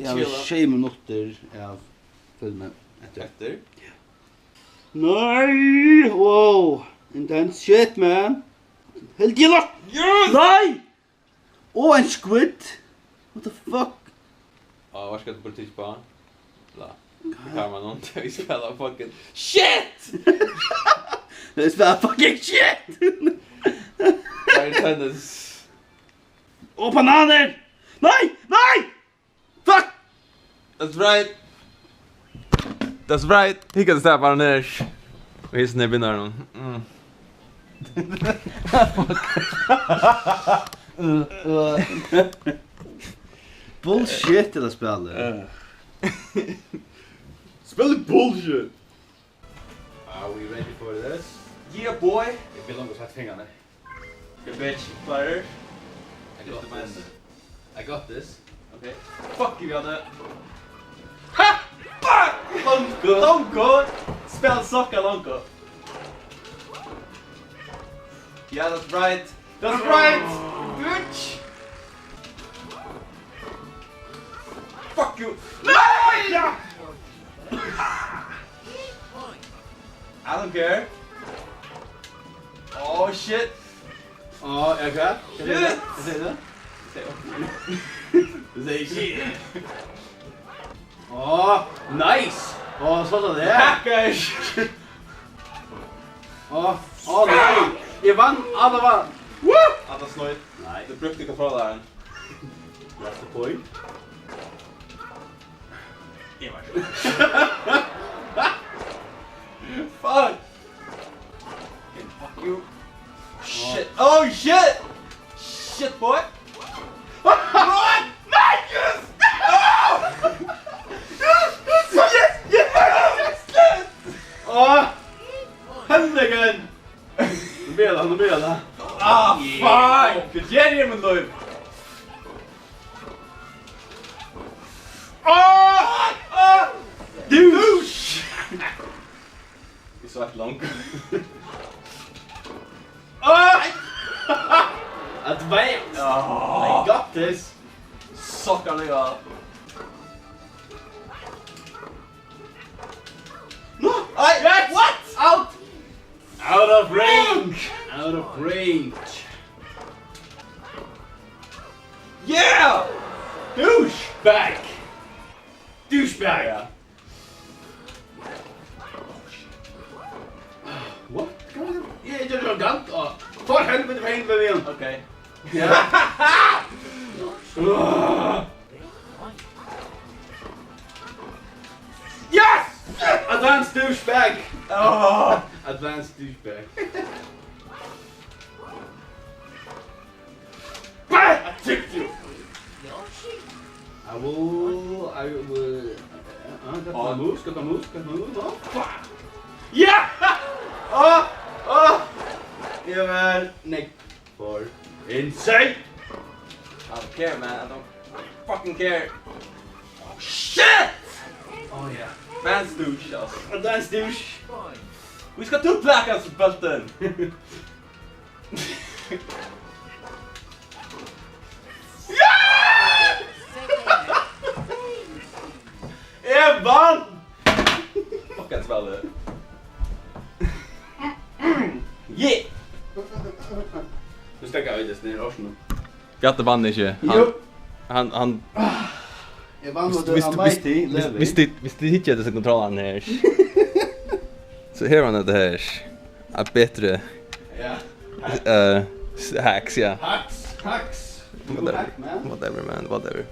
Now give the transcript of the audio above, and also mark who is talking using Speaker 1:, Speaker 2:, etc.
Speaker 1: Jag har 6 minuter av filmen
Speaker 2: Efter?
Speaker 1: Nej! Wow! Intense shit, man! Helt gilla!
Speaker 2: Yes!
Speaker 1: Nej! Oh, en squid! What the fuck?
Speaker 2: Ja, var ska du politik på? Bla. Det kan man inte. Vi spelar fucking shit!
Speaker 1: Det spelar fucking shit!
Speaker 2: Där är tennis.
Speaker 1: Åh, bananer! Nej! Nej! Fuck!
Speaker 2: That's right. That's right. He can step on there. Och he's nibbing där.
Speaker 1: Bullshit det spelet.
Speaker 2: Spell bullshit.
Speaker 1: Are we ready for this?
Speaker 2: Yeah, boy.
Speaker 1: Jag vill långt sätta fingrarna.
Speaker 2: Good bitch. Fire.
Speaker 1: I got this.
Speaker 2: Okay. Fuck you, Janne. Ha! Fuck! Lonko! Spell soccer, Lonko. Yeah, that's right. That's right! Bitch! Fuck you! No! I don't care. Oh shit!
Speaker 1: Ja, jag är klar.
Speaker 2: Shit!
Speaker 1: Jag säger det.
Speaker 2: Du säger shit!
Speaker 1: Åh, nice! Åh, så var det.
Speaker 2: Hackers!
Speaker 1: Åh, nej! Jag vann, alla vann!
Speaker 2: Woo! Alla snöjt.
Speaker 1: Nej.
Speaker 2: Du brukade kontrollaren.
Speaker 1: That's the point.
Speaker 2: Fuck! Fuck you. Shit. Oh shit! Shit boy! What? Marcus! No! Yes! Yes!
Speaker 1: Åh! Händigen! Nu blir det.
Speaker 2: Ah, fuck! Good genius, min liv! Ah! Douche! Vi så ett långt.
Speaker 1: Advance!
Speaker 2: Oh.
Speaker 1: I got this!
Speaker 2: Sockarliga.
Speaker 1: No!
Speaker 2: Yes! What?
Speaker 1: Out! Out of range! Out of range!
Speaker 2: Yeah!
Speaker 1: Douchebag! Douchebag!
Speaker 2: Yeah.
Speaker 1: What? Jag är ju gant. För helvete för helvete igen.
Speaker 2: Okay.
Speaker 1: Yes! Advanced douchebag!
Speaker 2: Oh.
Speaker 1: Advanced douchebag. I tricked you! I will... Got my moves. Oh, fuck! Yeah! You are neck for insane!
Speaker 2: I don't care, man. I don't fucking care.
Speaker 1: Oh, shit!
Speaker 2: Oh yeah. Fans douche alltså.
Speaker 1: Advanced douche.
Speaker 2: Vi ska ta upp läkarsbälten.
Speaker 1: Jag vann!
Speaker 2: Fuck att spela det. Yeah!
Speaker 1: Nu stäcker jag just ner i Arsenal.
Speaker 2: Gatte vann inte.
Speaker 1: Jo.
Speaker 2: Han
Speaker 1: Jag vann mot Almighty Levi.
Speaker 2: visst hittade dessa kontrollen här. Så här var det här. Är bättre
Speaker 1: Ja.
Speaker 2: hacks, ja.
Speaker 1: Hacks.
Speaker 2: Whatever man, whatever.